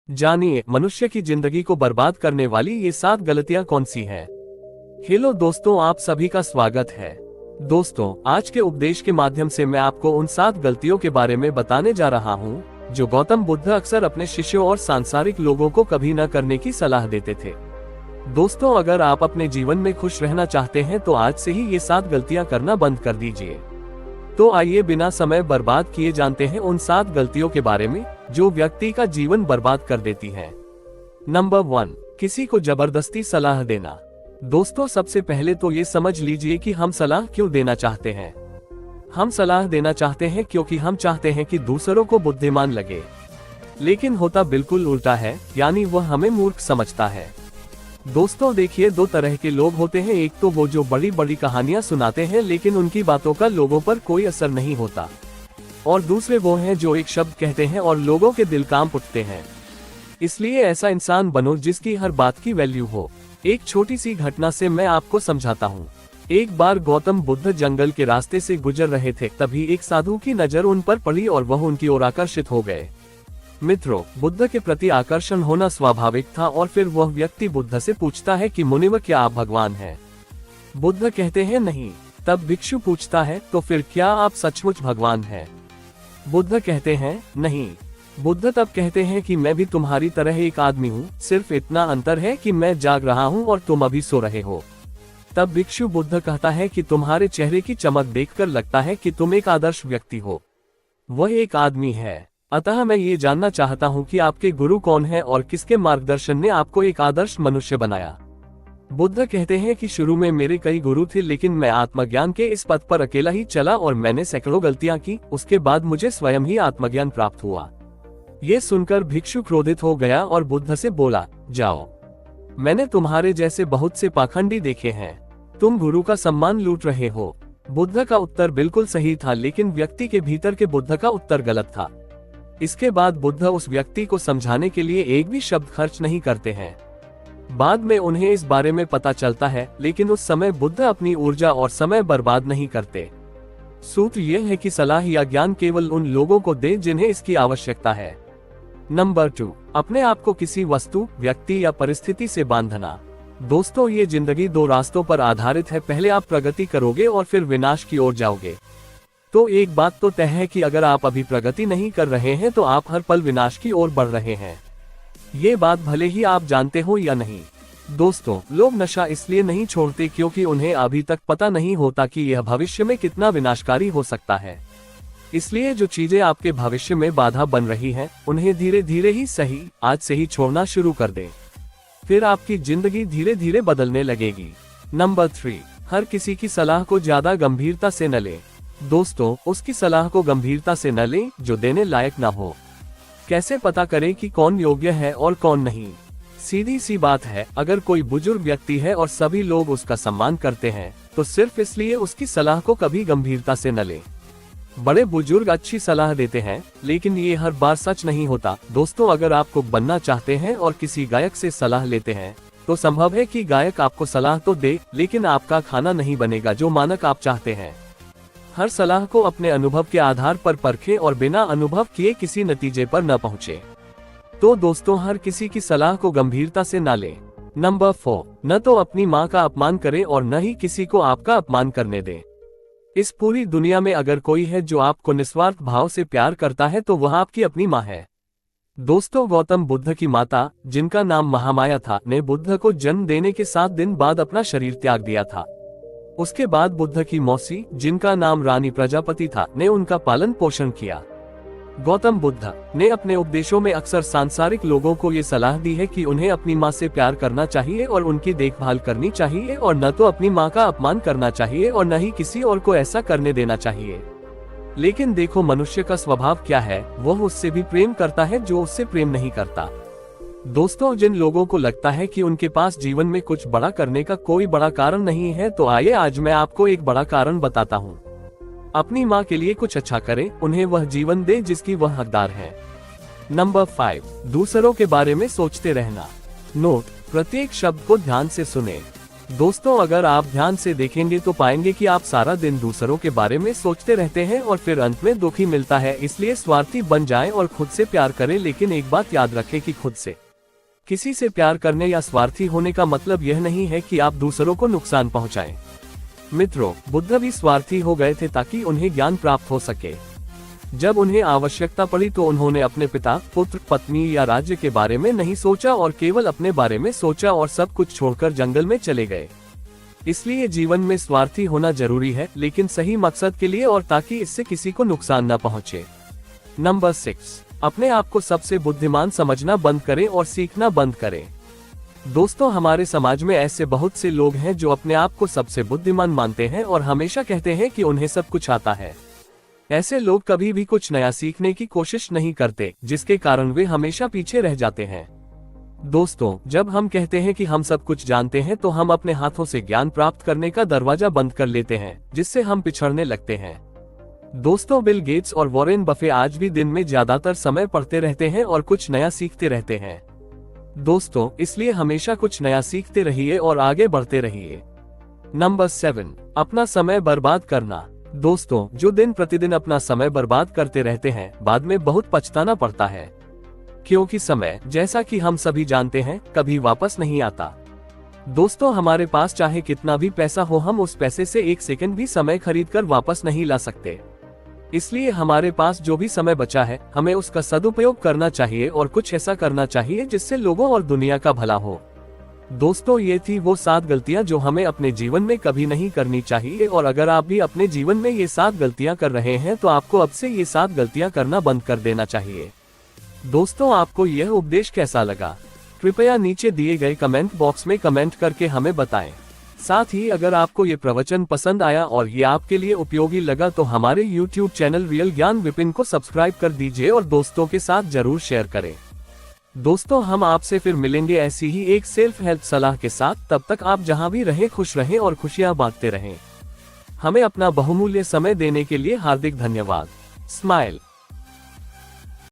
जानिए मनुष्य की जिंदगी को बर्बाद करने वाली ये 7 गलतियां कौन सी हैं। हेलो दोस्तों, आप सभी का स्वागत है। दोस्तों, आज के उपदेश के माध्यम से मैं आपको उन 7 गलतियों के बारे में बताने जा रहा हूं, जो गौतम बुद्ध अक्सर अपने शिष्यों और सांसारिक लोगों को कभी न करने की सलाह देते थे। दोस्तों, अगर आप अपने जीवन में खुश रहना चाहते हैं तो आज से ही ये 7 गलतियां करना बंद कर दीजिए। तो आइए बिना समय बर्बाद किए जानते हैं उन 7 गलतियों के बारे में जो व्यक्ति का जीवन बर्बाद कर देती हैं। नंबर 1, किसी को जबरदस्ती सलाह देना। दोस्तों, सबसे पहले तो ये समझ लीजिए कि हम सलाह क्यों देना चाहते हैं। हम सलाह देना चाहते हैं क्योंकि हम चाहते हैं कि दूसरों को बुद्धिमान लगे, लेकिन होता बिल्कुल उल्टा है, यानी वह हमें मूर्ख समझता है। दोस्तों देखिए, 2 तरह के लोग होते हैं। एक तो वो जो बड़ी बड़ी कहानियां सुनाते हैं लेकिन उनकी बातों का लोगों पर कोई असर नहीं होता, और दूसरे वो हैं जो एक शब्द कहते हैं और लोगों के दिल कांप उठते हैं। इसलिए ऐसा इंसान बनो जिसकी हर बात की वैल्यू हो। एक छोटी सी घटना से मैं आपको समझाता हूँ। एक बार गौतम बुद्ध जंगल के रास्ते से गुजर रहे थे, तभी एक साधु की नजर उन पर पड़ी और वह उनकी ओर आकर्षित हो गए। मित्रों, बुद्ध के प्रति आकर्षण होना स्वाभाविक था, और फिर वह व्यक्ति बुद्ध से पूछता है कि मुनिवर, क्या आप भगवान हैं? बुद्ध कहते हैं नहीं। तब भिक्षु पूछता है, तो फिर क्या आप सचमुच भगवान हैं? बुद्ध कहते हैं नहीं। बुद्ध तब कहते हैं कि मैं भी तुम्हारी तरह एक आदमी हूँ, सिर्फ इतना अंतर है कि मैं जाग रहा हूँ और तुम अभी सो रहे हो। तब भिक्षु बुद्ध कहता है कि तुम्हारे चेहरे की चमक देखकर लगता है कि तुम एक आदर्श व्यक्ति हो। वह एक आदमी है, अतः मैं ये जानना चाहता हूँ कि आपके गुरु कौन है और किसके मार्गदर्शन ने आपको एक आदर्श मनुष्य बनाया। बुद्ध कहते हैं कि शुरू में मेरे कई गुरु थे, लेकिन मैं आत्मज्ञान के इस पथ पर अकेला ही चला और मैंने सैकड़ों गलतियां की। उसके बाद मुझे स्वयं ही आत्मज्ञान प्राप्त हुआ। ये सुनकर भिक्षु क्रोधित हो गया और बुद्ध से बोला, जाओ, मैंने तुम्हारे जैसे बहुत से पाखंडी देखे हैं, तुम गुरु का सम्मान लूट रहे हो। बुद्ध का उत्तर बिल्कुल सही था, लेकिन व्यक्ति के भीतर के बुद्ध का उत्तर गलत था। इसके बाद बुद्ध उस व्यक्ति को समझाने के लिए एक भी शब्द खर्च नहीं करते हैं। बाद में उन्हें इस बारे में पता चलता है, लेकिन उस समय बुद्ध अपनी ऊर्जा और समय बर्बाद नहीं करते। सूत्र यह है कि सलाह या ज्ञान केवल उन लोगों को दे जिन्हें इसकी आवश्यकता है। नंबर 2, अपने आप को किसी वस्तु, व्यक्ति या परिस्थिति से बांधना। दोस्तों, ये जिंदगी 2 रास्तों पर आधारित है। पहले आप प्रगति करोगे और फिर विनाश की ओर जाओगे। तो एक बात तो तय है कि अगर आप अभी प्रगति नहीं कर रहे हैं तो आप हर पल विनाश की ओर बढ़ रहे हैं। ये बात भले ही आप जानते हो या नहीं। दोस्तों, लोग नशा इसलिए नहीं छोड़ते क्योंकि उन्हें अभी तक पता नहीं होता कि यह भविष्य में कितना विनाशकारी हो सकता है। इसलिए जो चीजें आपके भविष्य में बाधा बन रही हैं, उन्हें धीरे धीरे ही सही, आज से ही छोड़ना शुरू कर दें। फिर आपकी जिंदगी धीरे धीरे बदलने लगेगी। नंबर 3, हर किसी की सलाह को ज्यादा गंभीरता से न लें। दोस्तों, उसकी सलाह को गंभीरता से न लें जो देने लायक न हो। कैसे पता करें कि कौन योग्य है और कौन नहीं? सीधी सी बात है, अगर कोई बुजुर्ग व्यक्ति है और सभी लोग उसका सम्मान करते हैं, तो सिर्फ इसलिए उसकी सलाह को कभी गंभीरता से न लें। बड़े बुजुर्ग अच्छी सलाह देते हैं, लेकिन ये हर बार सच नहीं होता। दोस्तों, अगर आप कुक बनना चाहते हैं और किसी गायक से सलाह लेते हैं, तो संभव है कि गायक आपको सलाह तो दे, लेकिन आपका खाना नहीं बनेगा जो मानक आप चाहते हैं। हर सलाह को अपने अनुभव के आधार पर परखें और बिना अनुभव किए किसी नतीजे पर न पहुंचे। तो दोस्तों, हर किसी की सलाह को गंभीरता से न लें। नंबर 4, न तो अपनी माँ का अपमान करें और न ही किसी को आपका अपमान करने दें। इस पूरी दुनिया में अगर कोई है जो आपको निस्वार्थ भाव से प्यार करता है तो वह आपकी अपनी माँ है। दोस्तों, गौतम बुद्ध की माता, जिनका नाम महामाया था, ने बुद्ध को जन्म देने के 7 दिन बाद अपना शरीर त्याग दिया था। उसके बाद बुद्ध की मौसी, जिनका नाम रानी प्रजापति था, ने उनका पालन पोषण किया। गौतम बुद्ध ने अपने उपदेशों में अक्सर सांसारिक लोगों को ये सलाह दी है कि उन्हें अपनी माँ से प्यार करना चाहिए और उनकी देखभाल करनी चाहिए, और न तो अपनी माँ का अपमान करना चाहिए और न ही किसी और को ऐसा करने देना चाहिए। लेकिन देखो, मनुष्य का स्वभाव क्या है, वह उससे भी प्रेम करता है जो उससे प्रेम नहीं करता। दोस्तों, जिन लोगों को लगता है कि उनके पास जीवन में कुछ बड़ा करने का कोई बड़ा कारण नहीं है, तो आइए आज मैं आपको एक बड़ा कारण बताता हूँ। अपनी माँ के लिए कुछ अच्छा करें, उन्हें वह जीवन दे जिसकी वह हकदार है। नंबर 5, दूसरों के बारे में सोचते रहना। नोट, प्रत्येक शब्द को ध्यान से सुने। दोस्तों, अगर आप ध्यान से देखेंगे तो पाएंगे कि आप सारा दिन दूसरों के बारे में सोचते रहते हैं और फिर अंत में दुखी मिलता है। इसलिए स्वार्थी बन जाएं और खुद से प्यार करें, लेकिन एक बात याद रखें कि खुद से किसी से प्यार करने या स्वार्थी होने का मतलब यह नहीं है कि आप दूसरों को नुकसान पहुंचाएं। मित्रों, बुद्ध भी स्वार्थी हो गए थे ताकि उन्हें ज्ञान प्राप्त हो सके। जब उन्हें आवश्यकता पड़ी तो उन्होंने अपने पिता, पुत्र, पत्नी या राज्य के बारे में नहीं सोचा और केवल अपने बारे में सोचा और सब कुछ छोड़कर जंगल में चले गए। इसलिए जीवन में स्वार्थी होना जरूरी है, लेकिन सही मकसद के लिए और ताकि इससे किसी को नुकसान न पहुंचे। नंबर 6, अपने आप को सबसे बुद्धिमान समझना बंद करें और सीखना बंद करें। दोस्तों, हमारे समाज में ऐसे बहुत से लोग हैं जो अपने आप को सबसे बुद्धिमान मानते हैं और हमेशा कहते हैं कि उन्हें सब कुछ आता है। ऐसे लोग कभी भी कुछ नया सीखने की कोशिश नहीं करते, जिसके कारण वे हमेशा पीछे रह जाते हैं। दोस्तों, जब हम कहते हैं कि हम सब कुछ जानते हैं तो हम अपने हाथों से ज्ञान प्राप्त करने का दरवाजा बंद कर लेते हैं, जिससे हम पिछड़ने लगते हैं। दोस्तों, बिल गेट्स और वॉरेन बफे आज भी दिन में ज्यादातर समय पढ़ते रहते हैं और कुछ नया सीखते रहते हैं। दोस्तों, इसलिए हमेशा कुछ नया सीखते रहिए और आगे बढ़ते रहिए। नंबर 7, अपना समय बर्बाद करना। दोस्तों, जो दिन प्रतिदिन अपना समय बर्बाद करते रहते हैं, बाद में बहुत पछताना पड़ता है, क्योंकि समय, जैसा कि हम सभी जानते हैं, कभी वापस नहीं आता। दोस्तों, हमारे पास चाहे कितना भी पैसा हो, हम उस पैसे से एक सेकंड भी समय खरीद कर वापस नहीं ला सकते। इसलिए हमारे पास जो भी समय बचा है, हमें उसका सदुपयोग करना चाहिए और कुछ ऐसा करना चाहिए जिससे लोगों और दुनिया का भला हो। दोस्तों, ये थी वो 7 गलतियां जो हमें अपने जीवन में कभी नहीं करनी चाहिए, और अगर आप भी अपने जीवन में ये 7 गलतियां कर रहे हैं तो आपको अब से ये 7 गलतियां करना बंद कर देना चाहिए। दोस्तों, आपको यह उपदेश कैसा लगा? कृपया नीचे दिए गए कमेंट बॉक्स में कमेंट करके हमें बताएं। साथ ही अगर आपको ये प्रवचन पसंद आया और ये आपके लिए उपयोगी लगा तो हमारे YouTube चैनल रियल ज्ञान विपिन को सब्सक्राइब कर दीजिए और दोस्तों के साथ जरूर शेयर करें। दोस्तों, हम आपसे फिर मिलेंगे ऐसी ही एक सेल्फ हेल्प सलाह के साथ। तब तक आप जहां भी रहें खुश रहें और खुशियां बांटते रहें। हमें अपना बहुमूल्य समय देने के लिए हार्दिक धन्यवाद। स्माइल।